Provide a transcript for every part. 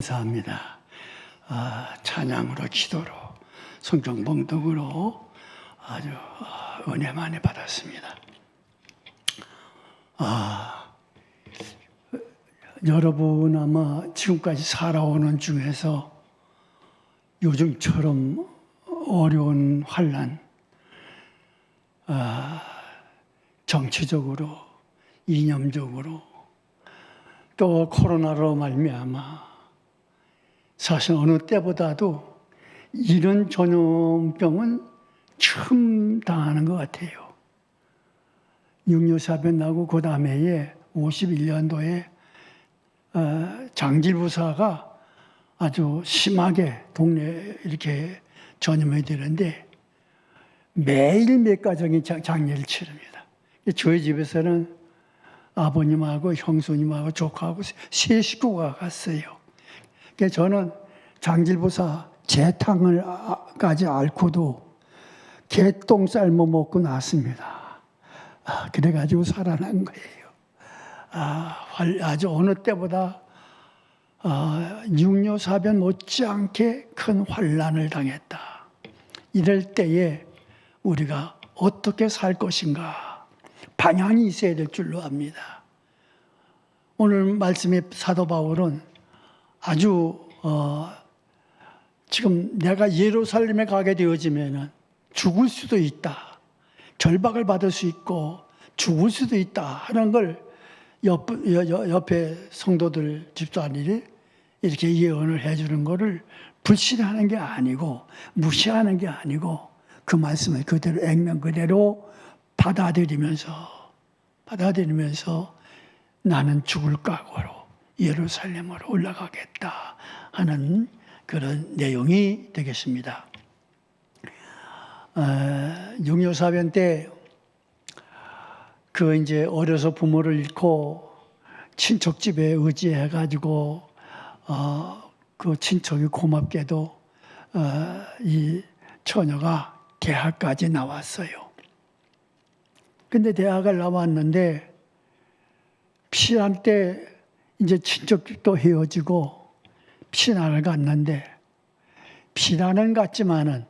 감사합니다. 찬양으로, 기도로, 성경 봉독으로 아주 은혜 많이 받았습니다. 여러분 아마 지금까지 살아오는 중에서 요즘처럼 어려운 환난, 정치적으로, 이념적으로, 또 코로나로 말미암아 사실 어느 때보다도 이런 전염병은 처음 당하는 것 같아요. 6.25 사변 나고 그 다음에 51년도에 장질부사가 아주 심하게 동네에 이렇게 전염이 되는데 매일 몇 가정이 장례를 치릅니다. 저희 집에서는 아버님하고 형수님하고 조카하고 세 식구가 갔어요. 저는 장질부사 재탕을까지 앓고도 개똥 삶아 먹고 났습니다. 그래가지고 살아난 거예요. 아주 어느 때보다 6.25 사변 못지않게 큰 환난을 당했다. 이럴 때에 우리가 어떻게 살 것인가 방향이 있어야 될 줄로 압니다. 오늘 말씀의 사도 바울은 아주 지금 내가 예루살렘에 가게 되어지면 죽을 수도 있다. 결박을 받을 수 있고 죽을 수도 있다 하는 걸 옆에 성도들 집사들이 이렇게 예언을 해주는 것을 불신하는 게 아니고 무시하는 게 아니고 그 말씀을 그대로 액면 그대로 받아들이면서 나는 죽을 각오로 예루살렘으로 올라가겠다 하는 그런 내용이 되겠습니다. 6.25 사변 때 이제 어려서 부모를 잃고 친척 집에 의지해가지고 그 친척이 고맙게도 이 처녀가 대학까지 나왔어요. 근데 대학을 나왔는데 피난 때 이제 친척도 헤어지고 피난을 갔는데 피난은 갔지만은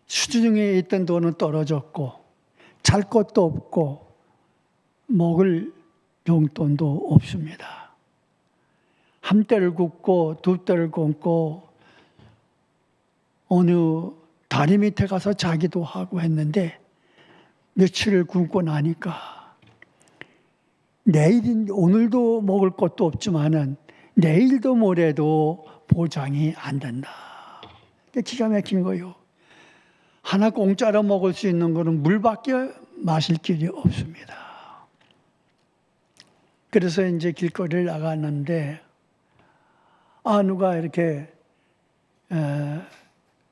수중에 있던 돈은 떨어졌고 잘 것도 없고 먹을 용돈도 없습니다. 한 대를 굽고 두 대를 굽고 어느 다리 밑에 가서 자기도 하고 했는데 며칠을 굶고 나니까 오늘도 먹을 것도 없지만은 내일도 모레도 보장이 안 된다. 기가 막힌 거예요. 하나 공짜로 먹을 수 있는 거는 물밖에 마실 길이 없습니다. 그래서 이제 길거리를 나갔는데 누가 이렇게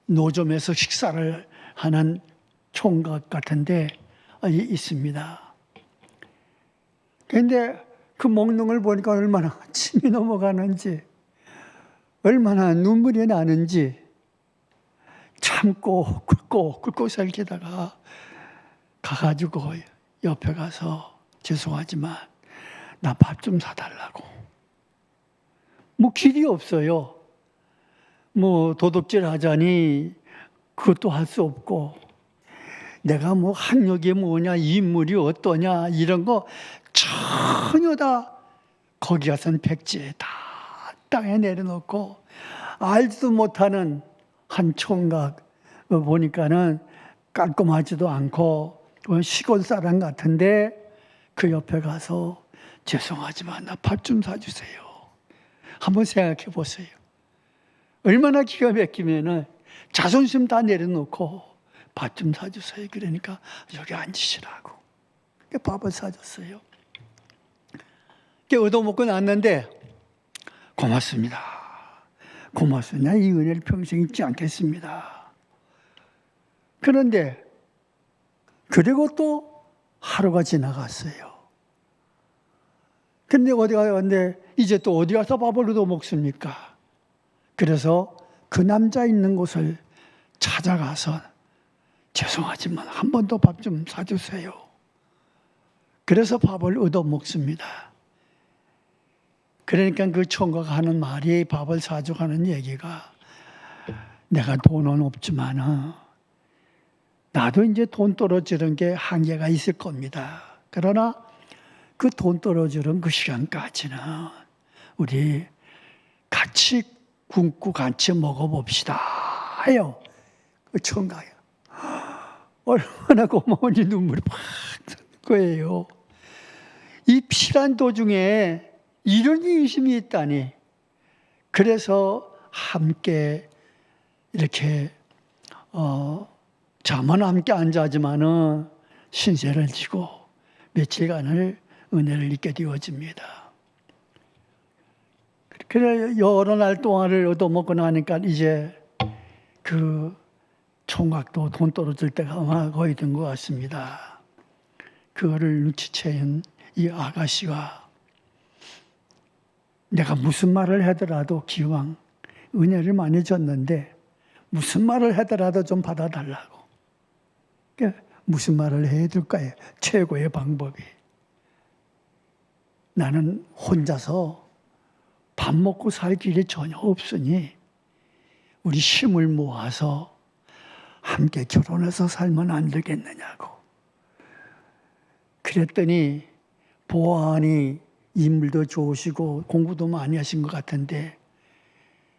노점에서 식사를 하는 총각 같은데 있습니다. 그런데 그 먹는 걸 보니까 얼마나 침이 넘어가는지 얼마나 눈물이 나는지 참고 굵고 살기다가 가가지고 옆에 가서 죄송하지만 나 밥 좀 사달라고. 뭐 길이 없어요. 뭐 도둑질 하자니 그것도 할 수 없고 내가 뭐 학력이 뭐냐 인물이 어떠냐 이런 거 전혀 다 거기 가서는 백지에 다 땅에 내려놓고 알지도 못하는 한 총각 보니까는 깔끔하지도 않고 시골 사람 같은데 그 옆에 가서 죄송하지만 나 밥 좀 사주세요. 한번 생각해 보세요. 얼마나 기가 막히면은 자존심 다 내려놓고 밥 좀 사주세요. 그러니까 여기 앉으시라고 밥을 사줬어요. 얻어먹고 났는데 고맙습니다. 이 은혜를 평생 잊지 않겠습니다. 그런데 그리고 또 하루가 지나갔어요. 근데 어디 가는데 이제 또 어디 가서 밥을 얻어먹습니까? 그래서 그 남자 있는 곳을 찾아가서 죄송하지만 한 번 더 밥 좀 사주세요. 그래서 밥을 얻어먹습니다. 그러니까 그 총각 하는 말이, 밥을 사주고 하는 얘기가, 내가 돈은 없지만 나도 이제 돈 떨어지는 게 한계가 있을 겁니다. 그러나 그 돈 떨어지는 그 시간까지는 우리 같이 굶고 같이 먹어봅시다 해요. 그 총각이 얼마나 고마운지 눈물이 팍 나는 거예요. 이 피란 도중에 이런 인심이 있다니. 그래서 함께 이렇게 잠은 함께 안 자지만은 신세를 지고 며칠간을 은혜를 잊게 되어집니다. 그래 여러 날 동안을 얻어먹고 나니까 이제 그 총각도 돈 떨어질 때가 아마 거의 된 것 같습니다. 그거를 눈치채인 이 아가씨가 내가 무슨 말을 하더라도 기왕 은혜를 많이 줬는데 무슨 말을 하더라도 좀 받아달라고. 무슨 말을 해야 될까요? 최고의 방법이. 나는 혼자서 밥 먹고 살 길이 전혀 없으니 우리 힘을 모아서 함께 결혼해서 살면 안 되겠느냐고. 그랬더니 보아하니 인물도 좋으시고 공부도 많이 하신 것 같은데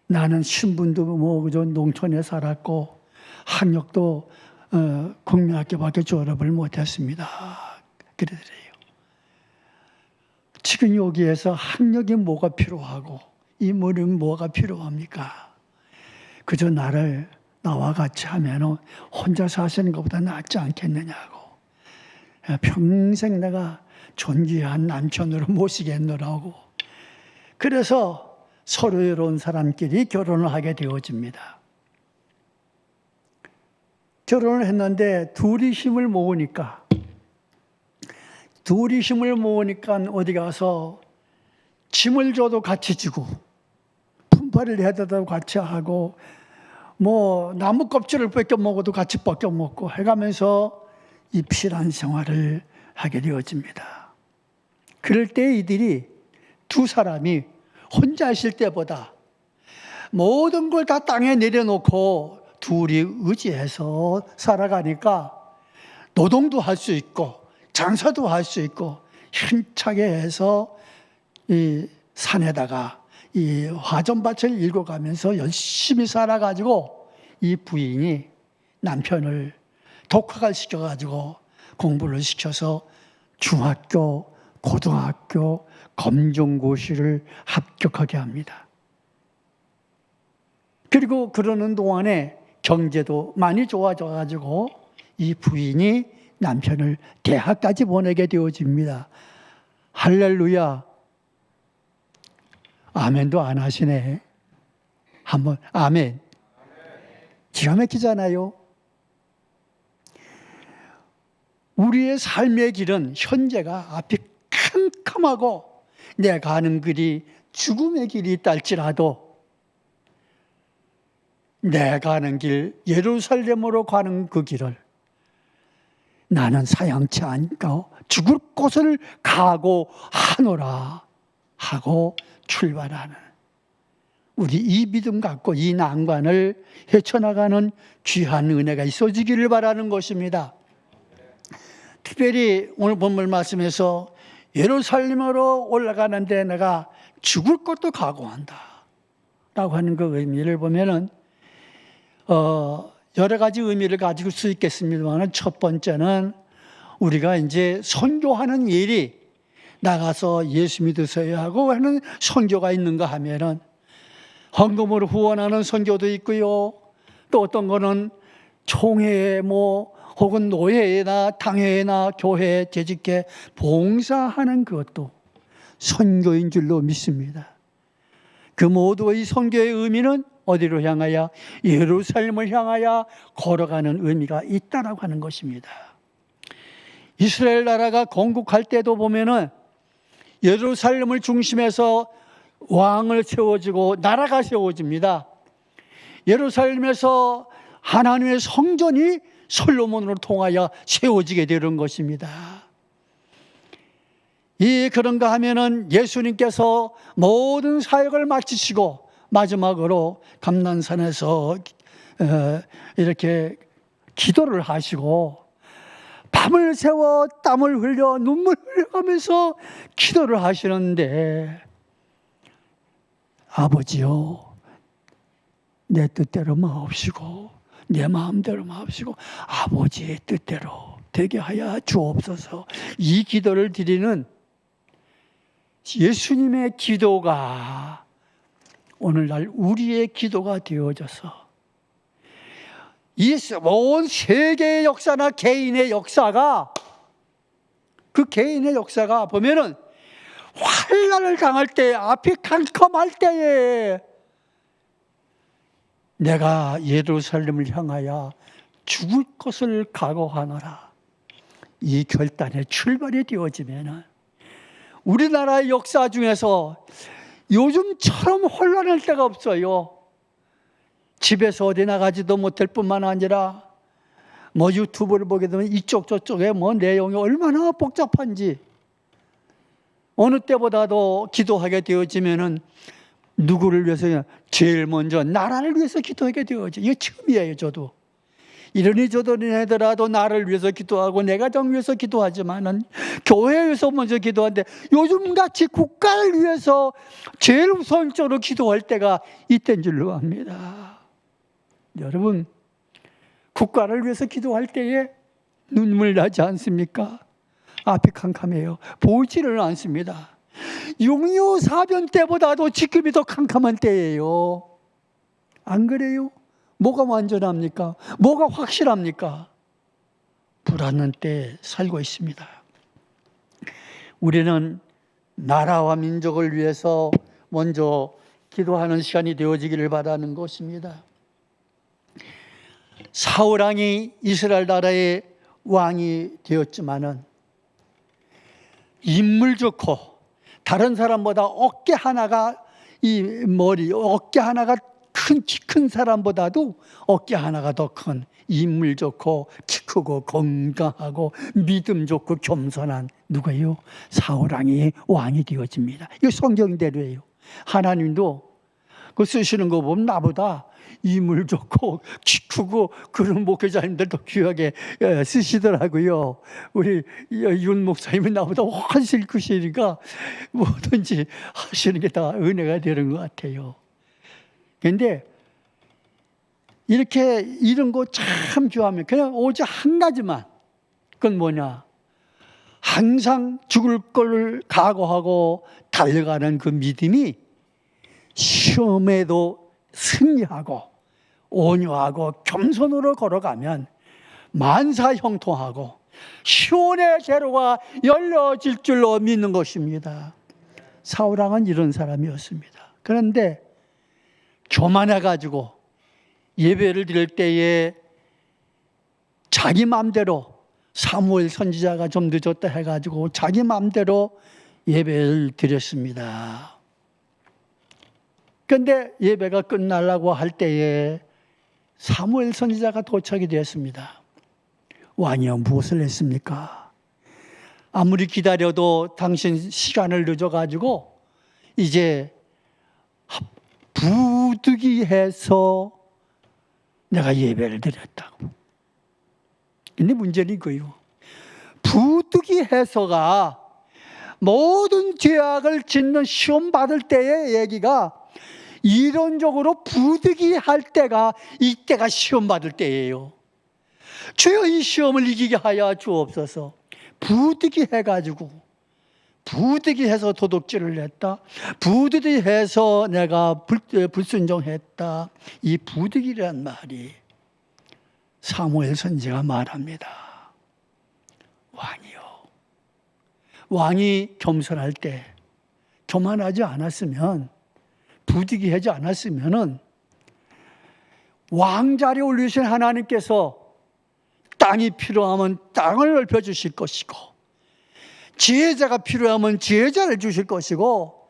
나는 신분도 뭐 농촌에 살았고 학력도 국민학교밖에 졸업을 못했습니다. 그러더래요. 지금 여기에서 학력이 뭐가 필요하고 인물은 뭐가 필요합니까? 그저 나와 같이 하면 혼자 사시는 것보다 낫지 않겠느냐고. 평생 내가 존귀한 남편으로 모시겠노라고. 그래서 서로이로운 사람끼리 결혼을 하게 되어집니다. 결혼을 했는데 둘이 힘을 모으니까 어디 가서 짐을 줘도 같이 지고 품팔이를 해도 같이 하고 뭐 나무 껍질을 벗겨 먹어도 같이 벗겨 먹고 해가면서 이 피란 생활을 하게 되어집니다. 그럴 때 이들이 두 사람이 혼자 있을 때보다 모든 걸 다 땅에 내려놓고 둘이 의지해서 살아가니까 노동도 할 수 있고 장사도 할 수 있고 힘차게 해서 이 산에다가 이 화전밭을 일궈가면서 열심히 살아가지고 이 부인이 남편을 독학을 시켜가지고 공부를 시켜서 중학교, 고등학교, 검정고시를 합격하게 합니다. 그리고 그러는 동안에 경제도 많이 좋아져가지고 이 부인이 남편을 대학까지 보내게 되어집니다. 할렐루야. 아멘도 안 하시네. 한번 아멘. 기가 막히잖아요. 우리의 삶의 길은 현재가 앞이 캄캄하고 내가 가는 길이 죽음의 길이 있다 할지라도 내가 가는 길 예루살렘으로 가는 그 길을 나는 사양치 않고 죽을 곳을 각오하노라 하고 출발하는 우리 이 믿음 갖고 이 난관을 헤쳐나가는 귀한 은혜가 있어지기를 바라는 것입니다. 특별히 오늘 본문 말씀에서 예루살렘으로 올라가는데 내가 죽을 것도 각오한다 라고 하는 그 의미를 보면은 여러 가지 의미를 가지고 수 있겠습니다만 첫 번째는 우리가 이제 선교하는 일이 나가서 예수 믿으세요 하고 하는 선교가 있는가 하면은 헌금으로 후원하는 선교도 있고요. 또 어떤 거는 총회에 혹은 노회나 당회나 교회에 재직해 봉사하는 그것도 선교인 줄로 믿습니다. 그 모두의 선교의 의미는 어디로 향하여? 예루살렘을 향하여 걸어가는 의미가 있다라고 하는 것입니다. 이스라엘 나라가 건국할 때도 보면은 예루살렘을 중심해서 왕을 세워지고 나라가 세워집니다. 예루살렘에서 하나님의 성전이 솔로몬으로 통하여 세워지게 되는 것입니다. 그런가 하면은 예수님께서 모든 사역을 마치시고 마지막으로 감난산에서 이렇게 기도를 하시고 밤을 새워 땀을 흘려 눈물을 흘려가면서 기도를 하시는데, 아버지요, 내 뜻대로 마옵시고 내 마음대로 마옵시고 아버지의 뜻대로 되게 하여 주옵소서. 이 기도를 드리는 예수님의 기도가 오늘날 우리의 기도가 되어져서 이 온 세계의 역사나 개인의 역사가, 그 개인의 역사가 보면은 환난을 당할 때, 앞이 캄캄할 때에 내가 예루살렘을 향하여 죽을 것을 각오하노라, 이 결단의 출발이 되어지면은 우리나라의 역사 중에서 요즘처럼 혼란할 때가 없어요. 집에서 어디 나가지도 못할 뿐만 아니라 유튜브를 보게 되면 이쪽 저쪽에 내용이 얼마나 복잡한지, 어느 때보다도 기도하게 되어지면은 누구를 위해서, 제일 먼저 나라를 위해서 기도하게 되어져. 이게 처음이에요. 저도 이러니 저러니 하더라도 나를 위해서 기도하고 내 가정 위해서 기도하지만은 교회에서 먼저 기도하는데, 요즘같이 국가를 위해서 제일 우선적으로 기도할 때가 이때인 줄로 압니다. 여러분, 국가를 위해서 기도할 때에 눈물 나지 않습니까? 앞이 캄캄해요. 보이지를 않습니다. 6.25 사변 때보다도 지금이 더 캄캄한 때예요. 안 그래요? 뭐가 완전합니까? 뭐가 확실합니까? 불안한 때에 살고 있습니다. 우리는 나라와 민족을 위해서 먼저 기도하는 시간이 되어지기를 바라는 것입니다. 사울 왕이 이스라엘 나라의 왕이 되었지만은 인물 좋고 다른 사람보다 어깨 하나가 어깨 하나가 키 큰 사람보다도 어깨 하나가 더 큰, 인물 좋고 키 크고 건강하고 믿음 좋고 겸손한 누구예요? 사울 왕이 되어집니다. 이거 성경대로예요. 하나님도 그 쓰시는 거 보면 나보다 인물 좋고 키 크고 그런 목회자님들 더 귀하게 쓰시더라고요. 우리 윤 목사님은 나보다 훨씬 크시니까 뭐든지 하시는 게 다 은혜가 되는 것 같아요. 그런데 이런 거 참 좋아하면 그냥 오직 한 가지만, 그건 뭐냐? 항상 죽을 걸 각오하고 달려가는 그 믿음이 시험에도 승리하고 온유하고 겸손으로 걸어가면 만사 형통하고 시온의 대로가 열려질 줄로 믿는 것입니다. 사울 왕은 이런 사람이었습니다. 그런데 교만해가지고 예배를 드릴 때에 자기 마음대로, 사무엘 선지자가 좀 늦었다 해가지고 자기 마음대로 예배를 드렸습니다. 그런데 예배가 끝나려고 할 때에 사무엘 선지자가 도착이 되었습니다. 왕이여, 무엇을 했습니까? 아무리 기다려도 당신 시간을 늦어가지고 이제 부득이해서 내가 예배를 드렸다고. 근데 문제는 이거예요. 부득이해서가 모든 죄악을 짓는 시험 받을 때의 얘기가, 이론적으로 부득이할 때가 이때가 시험 받을 때예요. 주여 이 시험을 이기게 하여 주옵소서. 부득이해가지고, 부득이해서 도둑질을 했다, 부득이해서 내가 불순종했다, 이 부득이란 말이 사무엘 선지자가 말합니다. 왕이요, 왕이 겸손할 때, 교만하지 않았으면, 부득이하지 않았으면은 왕자리에 올리신 하나님께서 땅이 필요하면 땅을 넓혀주실 것이고, 지혜자가 필요하면 지혜자를 주실 것이고,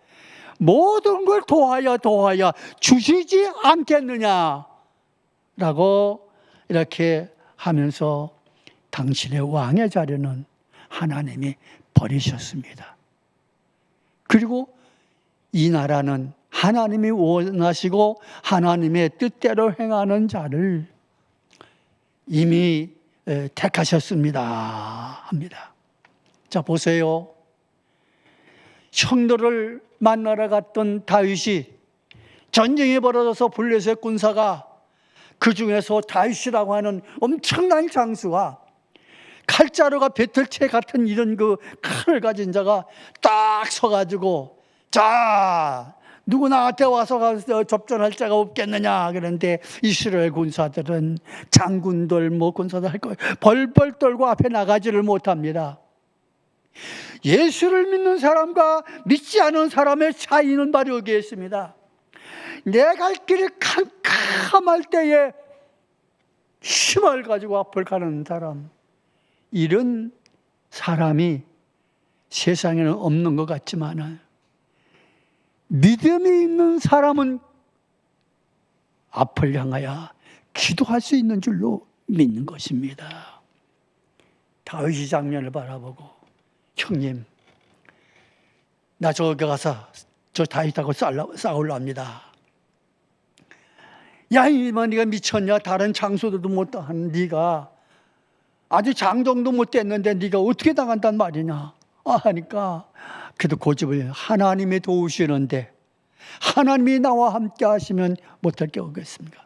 모든 걸 도와야 주시지 않겠느냐라고 이렇게 하면서 당신의 왕의 자리는 하나님이 버리셨습니다. 그리고 이 나라는 하나님이 원하시고 하나님의 뜻대로 행하는 자를 이미 택하셨습니다 합니다. 자, 보세요. 형들을 만나러 갔던 다윗이 전쟁이 벌어져서 블레셋 군사가 그 중에서 다윗이라고 하는 엄청난 장수와 칼자루가 배틀채 같은 이런 그 칼을 가진 자가 딱 서가지고, 자, 누구 나한테 와서 접전할 자가 없겠느냐 그런데 이스라엘 군사들은 장군들 군사들 할 거 벌벌 떨고 앞에 나가지를 못합니다. 예수를 믿는 사람과 믿지 않은 사람의 차이는 바로 여기에 있습니다. 내 갈 길이 캄캄할 때에 힘을 가지고 앞을 가는 사람, 이런 사람이 세상에는 없는 것 같지만 믿음이 있는 사람은 앞을 향하여 기도할 수 있는 줄로 믿는 것입니다. 다윗이 장면을 바라보고, 형님, 나 저기 가서 저 다윗하고 싸우려 합니다. 야, 이만 네가 미쳤냐? 다른 장수들도 못한 네가 아주 장정도 못 됐는데 네가 어떻게 당한단 말이냐? 하니까 그래도 고집을, 하나님이 도우시는데 하나님이 나와 함께 하시면 못할 게 없겠습니까?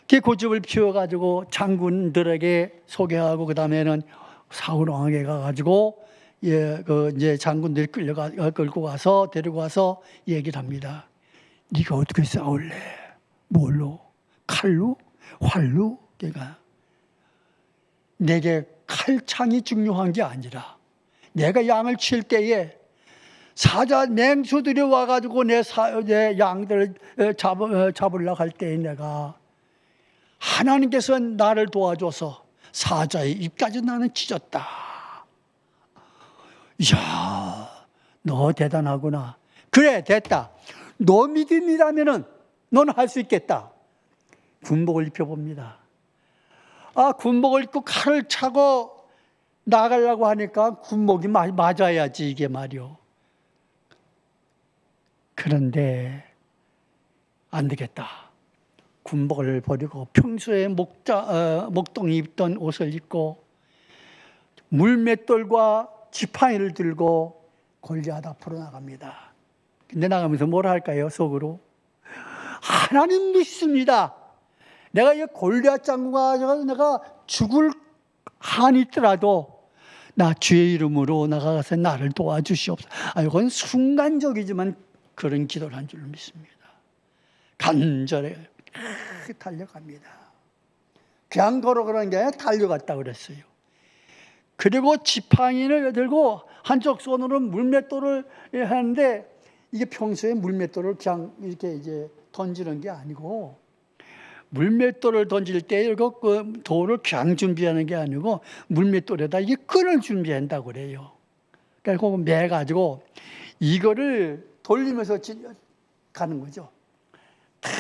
그 고집을 피워가지고 장군들에게 소개하고, 그 다음에는 사울 왕에게 가가지고 이제 장군들이 끌고 가서 데리고 가서 얘기를 합니다. 네가 어떻게 싸울래? 뭘로? 칼로? 활로? 걔가 내게 칼창이 중요한 게 아니라 내가 양을 칠 때에 사자 맹수들이 와가지고 내 양들을 잡으려고 할 때에 내가 하나님께서 나를 도와줘서 사자의 입까지 나는 찢었다. 이야, 너 대단하구나. 그래, 됐다. 너 믿음이라면은 너는 할 수 있겠다. 군복을 입혀봅니다. 군복을 입고 칼을 차고 나가려고 하니까 군복이 맞아야지 이게 말이요. 그런데 안 되겠다. 군복을 버리고 평소에 목동이 입던 옷을 입고 물맷돌과 지팡이를 들고 골리앗 앞으로 나갑니다. 근데 나가면서 뭐라 할까요? 속으로 하나님 믿습니다. 내가 이 골리앗 장군과 내가 죽을 한이 있더라도 나 주의 이름으로 나가서 나를 도와주시옵소서. 이건 순간적이지만 그런 기도를 한 줄 믿습니다. 간절히 달려갑니다. 그냥 걸어가는 게 아니라 달려갔다 그랬어요. 그리고 지팡이를 들고 한쪽 손으로 물맷돌을 하는데, 이게 평소에 물맷돌을 그냥 이렇게 이제 던지는 게 아니고, 물맷돌을 던질 때 이거 그 돌을 그냥 준비하는 게 아니고 물맷돌에다 이게 끈을 준비한다고 그래요. 그러니까 그거 매 가지고 이거를 돌리면서 가는 거죠. 탁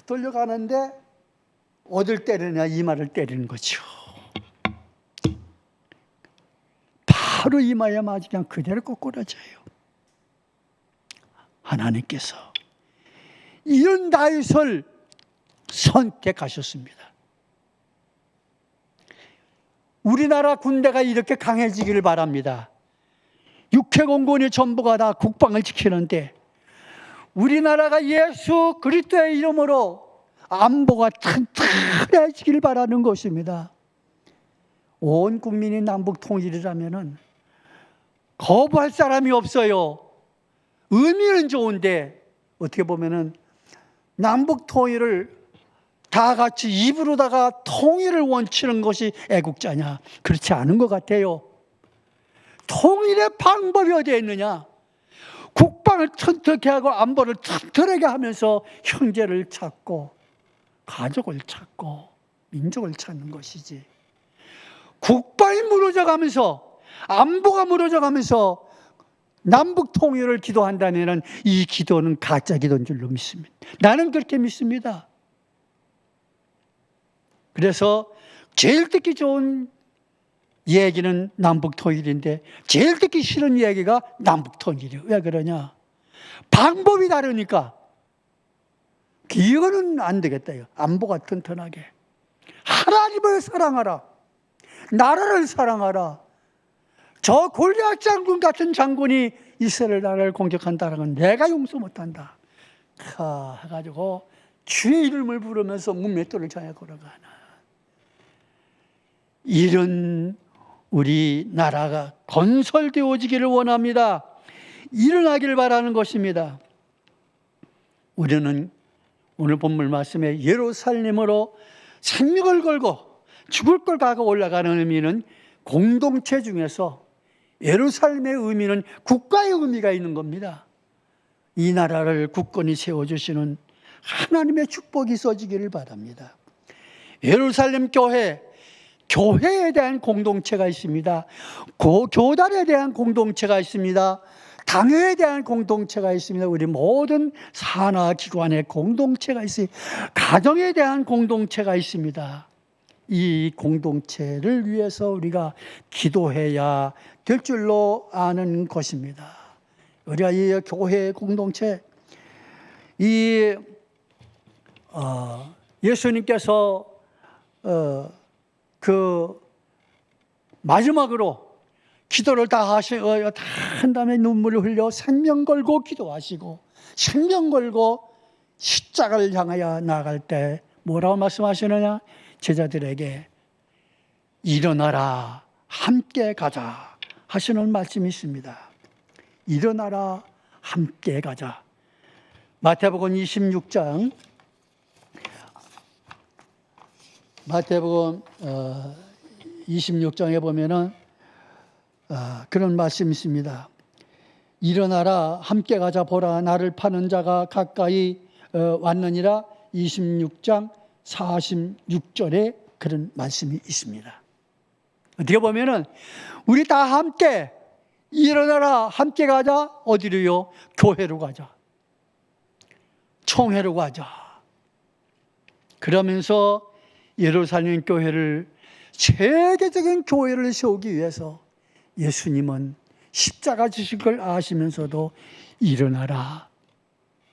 돌려가는데 어딜 때리냐? 이마를 때리는 거죠. 바로 이마에 맞으면 그냥 그대로 꼬꾸라져요. 하나님께서 이런 다윗을 선택하셨습니다. 우리나라 군대가 이렇게 강해지기를 바랍니다. 육해공군이 전부가 다 국방을 지키는데 우리나라가 예수 그리스도의 이름으로 안보가 튼튼해지길 바라는 것입니다. 온 국민이 남북 통일이라면은 거부할 사람이 없어요. 의미는 좋은데 어떻게 보면은 남북 통일을 다 같이 입으로다가 통일을 원치는 것이 애국자냐? 그렇지 않은 것 같아요. 통일의 방법이 어디에 있느냐? 국방을 튼튼하게 하고 안보를 튼튼하게 하면서 형제를 찾고 가족을 찾고 민족을 찾는 것이지. 국방이 무너져가면서 안보가 무너져가면서 남북 통일을 기도한다면 이 기도는 가짜 기도인 줄로 믿습니다. 나는 그렇게 믿습니다. 그래서 제일 듣기 좋은 얘기는 남북통일인데 제일 듣기 싫은 얘기가 남북통일이에요. 왜 그러냐? 방법이 다르니까. 이거는 안 되겠다. 안보가 튼튼하게. 하나님을 사랑하라. 나라를 사랑하라. 저 골리앗 장군 같은 장군이 이스라엘 나라를 공격한다는 건 내가 용서 못한다. 해가지고 주의 이름을 부르면서 문맷돌을 향해 걸어가나. 이런 우리 나라가 건설되어지기를 원합니다. 일어나기를 바라는 것입니다. 우리는 오늘 본문 말씀에 예루살렘으로 생명을 걸고 죽을 걸 가고 올라가는 의미는 공동체 중에서 예루살렘의 의미는 국가의 의미가 있는 겁니다. 이 나라를 굳건히 세워주시는 하나님의 축복이 있어지기를 바랍니다. 예루살렘 교회에 대한 공동체가 있습니다. 교단에 대한 공동체가 있습니다. 당회에 대한 공동체가 있습니다. 우리 모든 산하기관의 공동체가 있어요. 가정에 대한 공동체가 있습니다. 이 공동체를 위해서 우리가 기도해야 될 줄로 아는 것입니다. 우리가 이 교회 공동체, 예수님께서 마지막으로 기도를 다 한 다음에 눈물을 흘려 생명 걸고 기도하시고 생명 걸고 십자가를 향하여 나아갈 때 뭐라고 말씀하시느냐? 제자들에게 일어나라 함께 가자 하시는 말씀이 있습니다. 일어나라 함께 가자. 마태복음 26장 마태복음 26장에 보면은 그런 말씀이 있습니다. 일어나라 함께 가자 보라 나를 파는 자가 가까이 왔느니라. 26장 46절에 그런 말씀이 있습니다. 어떻게 보면은 우리 다 함께 일어나라 함께 가자. 어디로요? 교회로 가자. 총회로 가자. 그러면서 예루살렘 교회를 세계적인 교회를 세우기 위해서 예수님은 십자가 지신 걸 아시면서도 일어나라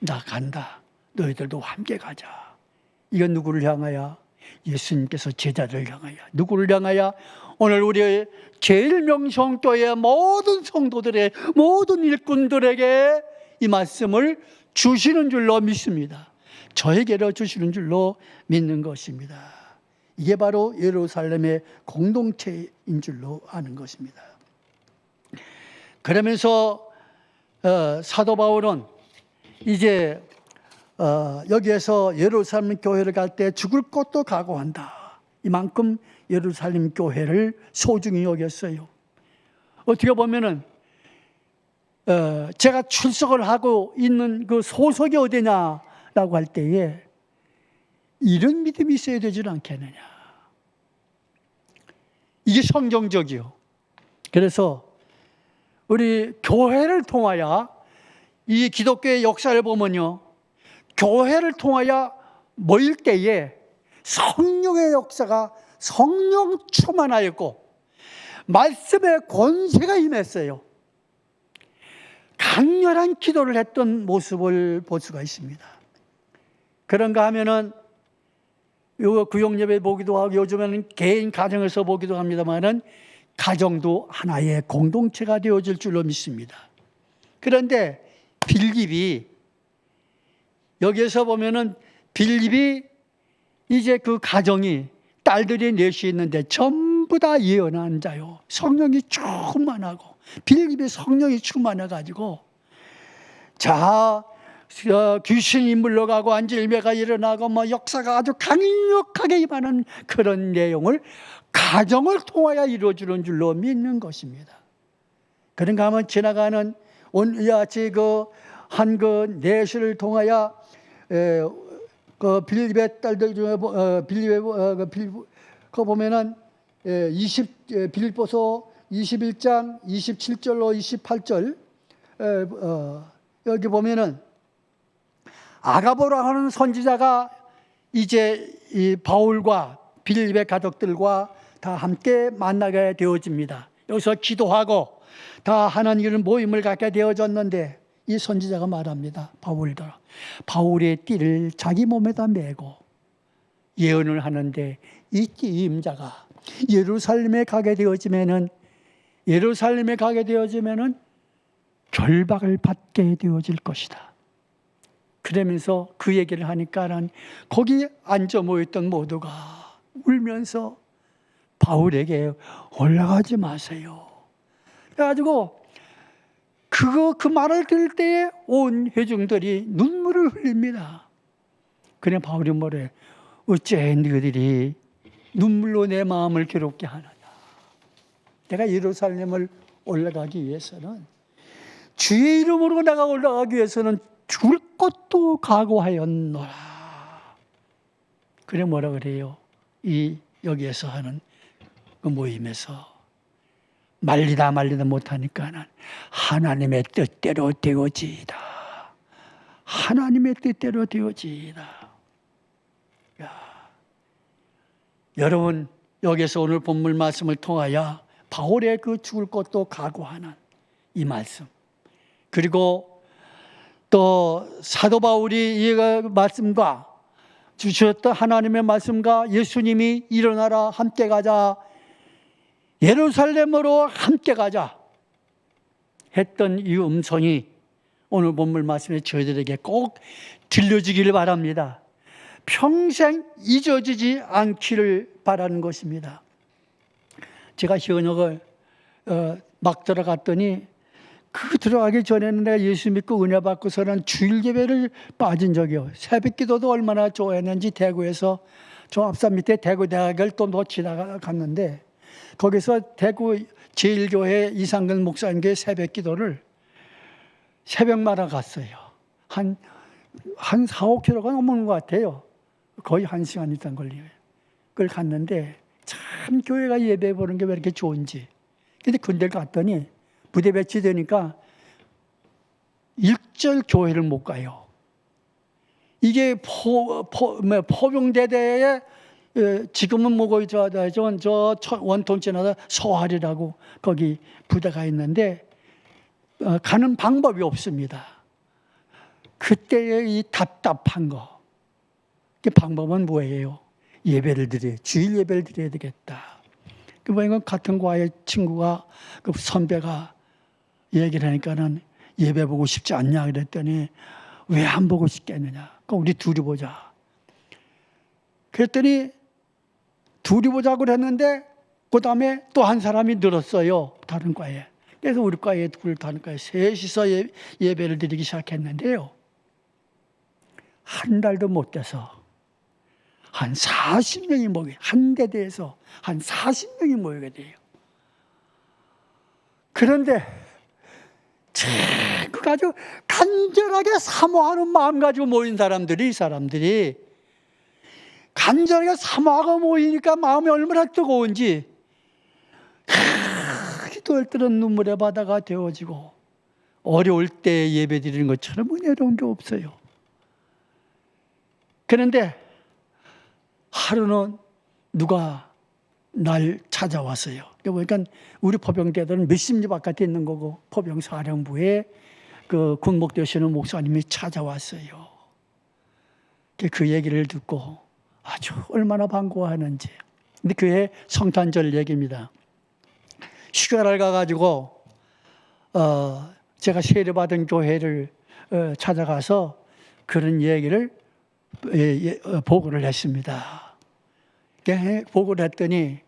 나 간다. 너희들도 함께 가자. 이건 누구를 향하여? 예수님께서 제자를 향하여. 누구를 향하여? 오늘 우리 제일명성교회 모든 성도들의 모든 일꾼들에게 이 말씀을 주시는 줄로 믿습니다. 저에게로 주시는 줄로 믿는 것입니다. 이게 바로 예루살렘의 공동체인 줄로 아는 것입니다. 그러면서 사도 바울은 이제 여기에서 예루살렘 교회를 갈 때 죽을 것도 각오한다. 이만큼 예루살렘 교회를 소중히 여겼어요. 어떻게 보면은 제가 출석을 하고 있는 그 소속이 어디냐라고 할 때에 이런 믿음이 있어야 되지 않겠느냐. 이게 성경적이요. 그래서 우리 교회를 통하여 이 기독교의 역사를 보면요, 교회를 통하여 모일 때에 성령의 역사가 성령 충만하였고 말씀의 권세가 임했어요. 강렬한 기도를 했던 모습을 볼 수가 있습니다. 그런가 하면은 요 구역예배 보기도 하고 요즘에는 개인 가정에서 보기도 합니다만은 가정도 하나의 공동체가 되어질 줄로 믿습니다. 그런데 빌립이 여기에서 보면은 빌립이 이제 그 가정이 딸들이 넷이 있는데 전부 다 예언한 자요. 성령이 충만하고 빌립이 성령이 충만해가지고 자 귀신이 물러가고 안질매가 일어나고 역사가 아주 강력하게 임하는 그런 내용을 가정을 통하여 이루어지는 줄로 믿는 것입니다. 그런가 하면 지나가는 오늘같이 한 넷을 통하여 그 빌립의 딸들 중에 그 보면은 빌립보서 21장 27절로 28절 여기 보면은 아가보라 하는 선지자가 이제 이 바울과 빌립의 가족들과 다 함께 만나게 되어집니다. 여기서 기도하고 다 하나님을 모임을 갖게 되어졌는데 이 선지자가 말합니다. 바울의 띠를 자기 몸에다 메고 예언을 하는데 이 띠임자가 예루살렘에 가게 되어지면은 결박을 받게 되어질 것이다. 그러면서 그 얘기를 하니까는 거기 앉아 모였던 모두가 울면서 바울에게 올라가지 마세요. 그래가지고 그 말을 들을 때에 온 회중들이 눈물을 흘립니다. 그래 바울이 뭐래? 어째 너희들이 눈물로 내 마음을 괴롭게 하느냐. 내가 예루살렘을 올라가기 위해서는 주의 이름으로 내가 올라가기 위해서는 죽을 것도 각오하였노라. 그래 뭐라 그래요? 여기에서 하는 그 모임에서 말리다 못하니까 하나님의 뜻대로 되어지이다. 하나님의 뜻대로 되어지이다. 여러분 여기서 오늘 본문 말씀을 통하여 바울의 그 죽을 것도 각오하는 이 말씀, 그리고 또 사도 바울이 이 말씀과 주셨던 하나님의 말씀과 예수님이 일어나라 함께 가자, 예루살렘으로 함께 가자 했던 이 음성이 오늘 본문 말씀에 저희들에게 꼭 들려지기를 바랍니다. 평생 잊어지지 않기를 바라는 것입니다. 제가 현역을 막 들어갔더니 들어가기 전에는 내가 예수 믿고 은혜 받고서는 주일 예배를 빠진 적이요. 새벽 기도도 얼마나 좋아했는지 대구에서 저 앞산 밑에 대구대학을 또 지나갔는데 거기서 대구 제1교회 이상근 목사님께 새벽 기도를 새벽마다 갔어요. 한 4, 5km가 넘는 것 같아요. 거의 1시간 이상 걸려요. 그걸 갔는데 참 교회가 예배 보는 게 왜 이렇게 좋은지. 근데 군대를 갔더니 부대 배치되니까 일절 교회를 못 가요. 이게 포병대대에 지금은 뭐고 저 원통 지나서 소활이라고 거기 부대가 있는데 가는 방법이 없습니다. 그때의 이 답답한 거. 그 방법은 뭐예요? 예배를 드려, 주일 예배를 드려야 되겠다. 그 뭐냐면 같은 과의 친구가 그 선배가 얘기를 하니까는 예배 보고 싶지 않냐 그랬더니 왜 안 보고 싶겠느냐? 그럼 우리 둘이 보자. 그랬더니 둘이 보자고 그랬는데 그 다음에 또 한 사람이 늘었어요. 다른 과에. 그래서 우리 과에 다른 과에 셋이서 예배를 드리기 시작했는데요. 한 달도 못 돼서 한 40명이 모이게, 한 대대에서 한 40명이 모이게 돼요. 그런데 그 아주 간절하게 사모하는 마음 가지고 모인 사람들이, 이 사람들이 간절하게 사모하고 모이니까 마음이 얼마나 뜨거운지 기도할 때는 눈물의 바다가 되어지고 어려울 때 예배 드리는 것처럼 은혜로운 게 없어요. 그런데 하루는 누가 날 찾아왔어요. 그러니까 우리 포병대들은 몇십 리 바깥에 있는 거고 포병사령부에 그 군목 되시는 목사님이 찾아왔어요. 그 얘기를 듣고 아주 얼마나 반가워하는지. 근데 그해 성탄절 얘기입니다. 휴가를 가가지고 제가 세례받은 교회를 찾아가서 그런 얘기를 보고를 했습니다. 보고를 했더니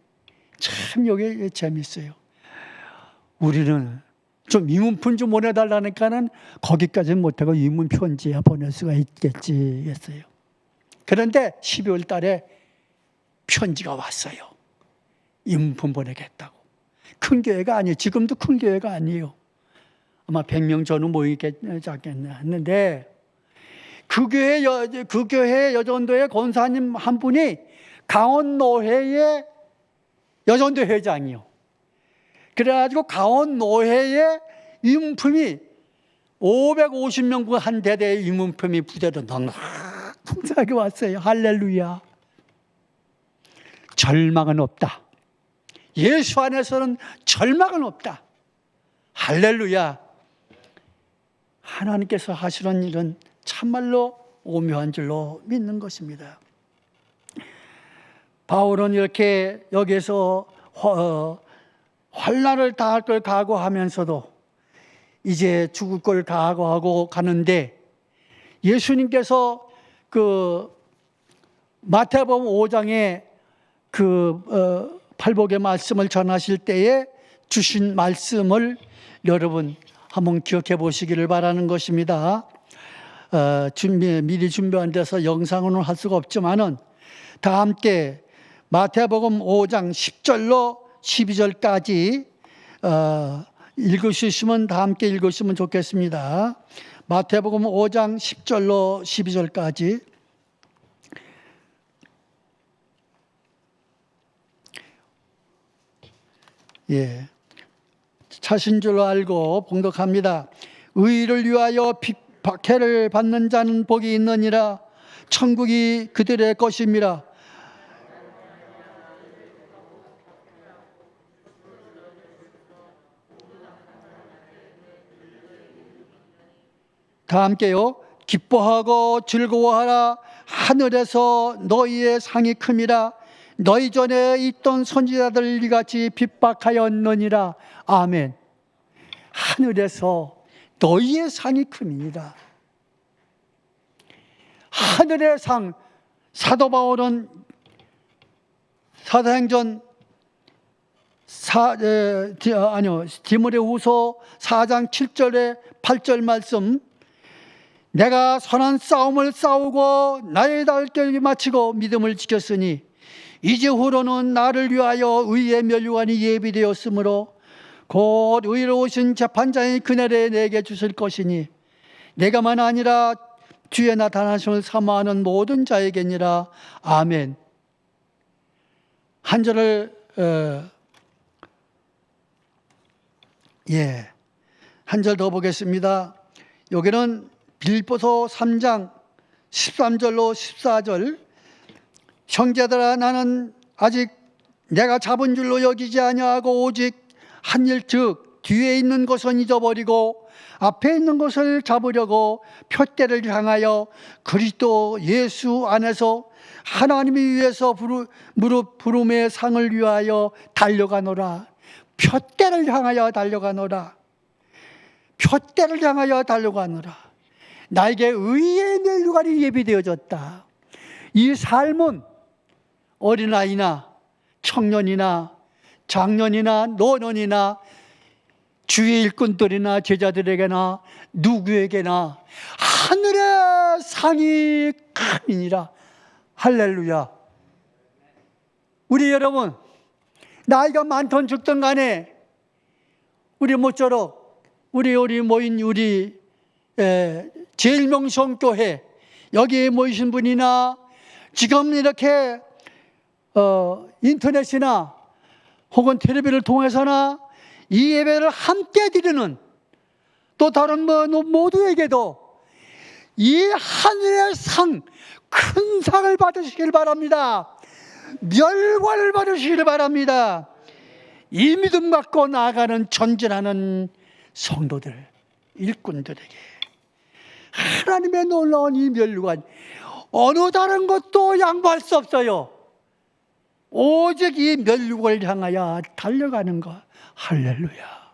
참 이게 재밌어요. 우리는 좀 이문편 좀 보내달라니까는 거기까지는 못하고 이문 편지야 보낼 수가 있겠지 했어요. 그런데 12월 달에 편지가 왔어요. 이문편 보내겠다고. 큰 교회가 아니에요. 지금도 큰 교회가 아니에요. 아마 100명 전후 모이겠지 않겠나 했는데 그 교회 여전도의 권사님 한 분이 강원노회의 여전도 회장이요. 그래가지고 강원노회의 유문품이 550명 한 대대의 유문품이 부대로 풍성하게 왔어요. 할렐루야. 절망은 없다. 예수 안에서는 절망은 없다. 할렐루야. 하나님께서 하시는 일은 참말로 오묘한 줄로 믿는 것입니다. 바울은 이렇게 여기에서 환난을 당할 걸 각오하면서도 이제 죽을 걸 각오하고 가는데, 예수님께서 그 마태복음 5장에 그 팔복의 말씀을 전하실 때에 주신 말씀을 여러분 한번 기억해 보시기를 바라는 것입니다. 미리 준비 안 돼서 영상으로는 할 수가 없지만은 다 함께 마태복음 5장 10절로 12절까지 읽으시면 다 함께 읽으시면 좋겠습니다. 마태복음 5장 10절로 12절까지. 예, 차신 줄 알고 봉독합니다. 의를 위하여 박해를 받는 자는 복이 있느니라. 천국이 그들의 것임이라. 다 함께요. 기뻐하고 즐거워하라. 하늘에서 너희의 상이 큼이라. 너희 전에 있던 선지자들 이같이 핍박하였느니라. 아멘. 하늘에서 너희의 상이 큼이니라. 하늘의 상. 사도 바울은 사도행전 디모데후서 4장 7절에 8절 말씀, 내가 선한 싸움을 싸우고 나의 달결을 마치고 믿음을 지켰으니 이제후로는 나를 위하여 의의 면류관이 예비되었으므로 곧 의로우신 재판장이 그날에 내게 주실 것이니 내가만 아니라 주의 나타나심을 사모하는 모든 자에게니라. 아멘. 한 절을 한 절 더 보겠습니다. 여기는 빌립보서 3장 13절로 14절. 형제들아, 나는 아직 내가 잡은 줄로 여기지 아니하고 오직 한 일, 즉 뒤에 있는 것은 잊어버리고 앞에 있는 것을 잡으려고 표대를 향하여 그리스도 예수 안에서 하나님이 위해서 부름의 상을 위하여 달려가노라. 표대를 향하여 달려가노라. 표대를 향하여 달려가노라. 나에게 의의 면류관이 예비되어졌다. 이 삶은 어린아이나 청년이나 장년이나 노년이나 주의 일꾼들이나 제자들에게나 누구에게나 하늘의 상이 큼이니라. 할렐루야. 우리 여러분, 나이가 많든 죽든 간에 우리 모쪼록 우리 모인 제일명성교회 여기에 모이신 분이나 지금 이렇게 인터넷이나 혹은 텔레비를 통해서나 이 예배를 함께 드리는 또 다른 모두에게도 이 하늘의 상, 큰 상을 받으시길 바랍니다. 멸관을 받으시길 바랍니다. 이 믿음 갖고 나아가는 전진하는 성도들, 일꾼들에게 하나님의 놀라운 이 멸관, 어느 다른 것도 양보할 수 없어요. 오직 이 멸관을 향하여 달려가는 것. 할렐루야.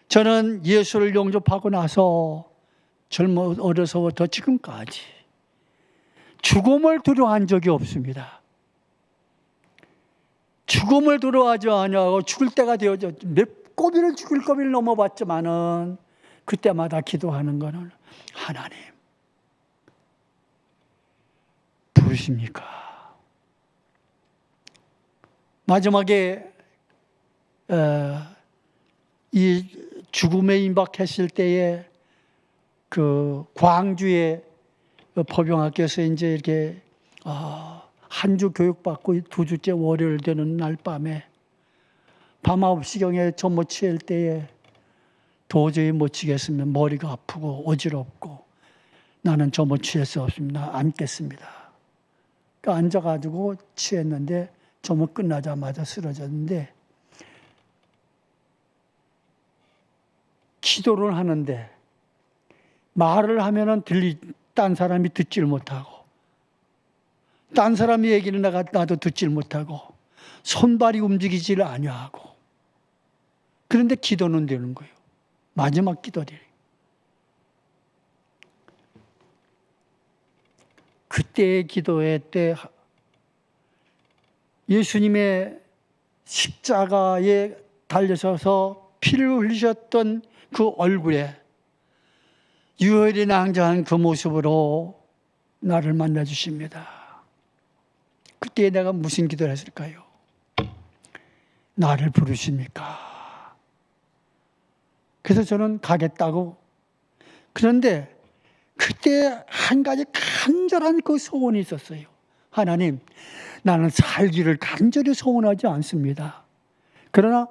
저는 예수를 영접하고 나서 어려서부터 지금까지 죽음을 두려워한 적이 없습니다. 죽음을 두려워하지 않냐고 죽을 때가 되어져 몇 꼬비를 죽을 꼬비를 넘어봤지만은 그때마다 기도하는 것은 하나님 부르십니까? 마지막에 이 죽음에 임박했을 때에 그 광주의 법영학교에서 이제 이렇게 한 주 교육받고 두 주째 월요일 되는 날 밤에 밤 9시경에 저 못 취할 때에 도저히 못 치겠으면 머리가 아프고 어지럽고 나는 저 못 취할 수 없습니다. 앉겠습니다. 그러니까 앉아가지고 취했는데 조목 끝나자마자 쓰러졌는데, 기도를 하는데 말을 하면은 딴 사람이 듣질 못하고, 딴 사람이 얘기는 나도 듣질 못하고, 손발이 움직이질 아니하고, 그런데 기도는 되는 거예요. 마지막 기도를. 그때의 기도회 때 예수님의 십자가에 달려서서 피를 흘리셨던 그 얼굴에 유혈이 낭자한 그 모습으로 나를 만나 주십니다. 그때 내가 무슨 기도를 했을까요? 나를 부르십니까? 그래서 저는 가겠다고. 그런데 그때 한 가지 간절한 그 소원이 있었어요. 하나님, 나는 살기를 간절히 소원하지 않습니다. 그러나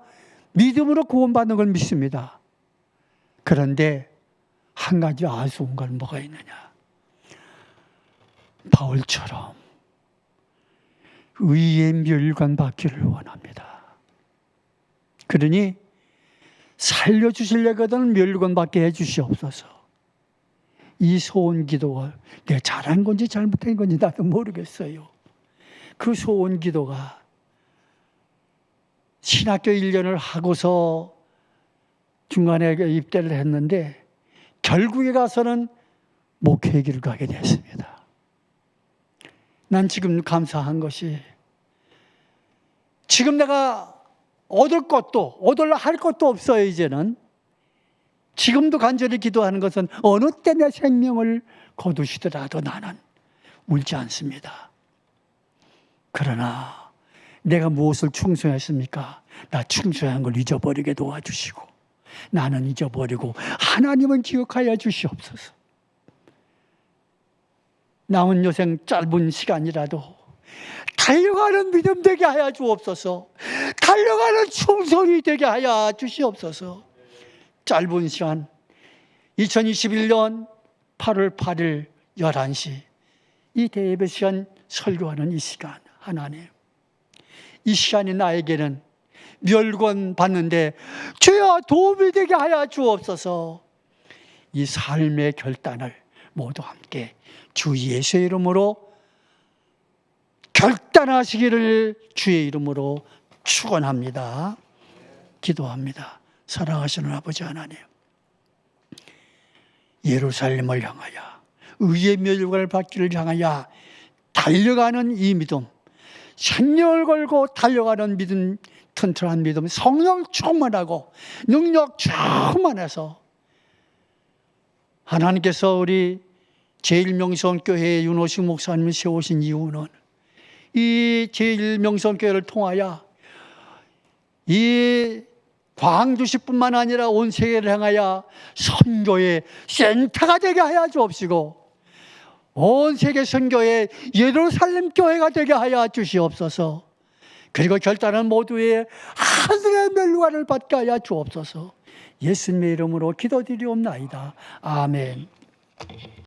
믿음으로 구원받는 걸 믿습니다. 그런데 한 가지 아쉬운 건 뭐가 있느냐? 바울처럼 의의 멸관 받기를 원합니다. 그러니 살려주시려거든 멸관 받게 해주시옵소서. 이 소원 기도가 내가 잘한 건지 잘못한 건지 나도 모르겠어요. 그 소원 기도가 신학교 1년을 하고서 중간에 입대를 했는데 결국에 가서는 목회 길을 가게 됐습니다. 난 지금 감사한 것이 지금 내가 얻으려 할 것도 없어요. 이제는 지금도 간절히 기도하는 것은 어느 때 내 생명을 거두시더라도 나는 울지 않습니다. 그러나 내가 무엇을 충성했습니까? 나 충성한 걸 잊어버리게 도와주시고 나는 잊어버리고 하나님은 기억하여 주시옵소서. 남은 여생 짧은 시간이라도 달려가는 믿음 되게 하여 주옵소서. 달려가는 충성이 되게 하여 주시옵소서. 짧은 시간 2021년 8월 8일 11시 이 대예배 시간 설교하는 이 시간, 하나님 이 시간이 나에게는 멸관 받는데 주여 도움이 되게 하여 주옵소서. 이 삶의 결단을 모두 함께 주 예수의 이름으로 결단하시기를 주의 이름으로 축원합니다. 기도합니다. 사랑하시는 아버지 하나님, 예루살렘을 향하여 의의 멸관을 받기를 향하여 달려가는 이 믿음, 생명을 걸고 달려가는 믿음, 튼튼한 믿음, 성령 충만하고 능력 충만해서 하나님께서 우리 제1명성교회의 윤호식 목사님을 세우신 이유는 이 제1명성교회를 통하여 이 광주시뿐만 아니라 온 세계를 향하여 선교의 센터가 되게 하여 주옵시고 온 세계 선교의 예루살렘 교회가 되게 하여 주시옵소서. 그리고 결단은 모두의 하늘의 멸관을 받게 하여 주옵소서. 예수님의 이름으로 기도드리옵나이다. 아멘.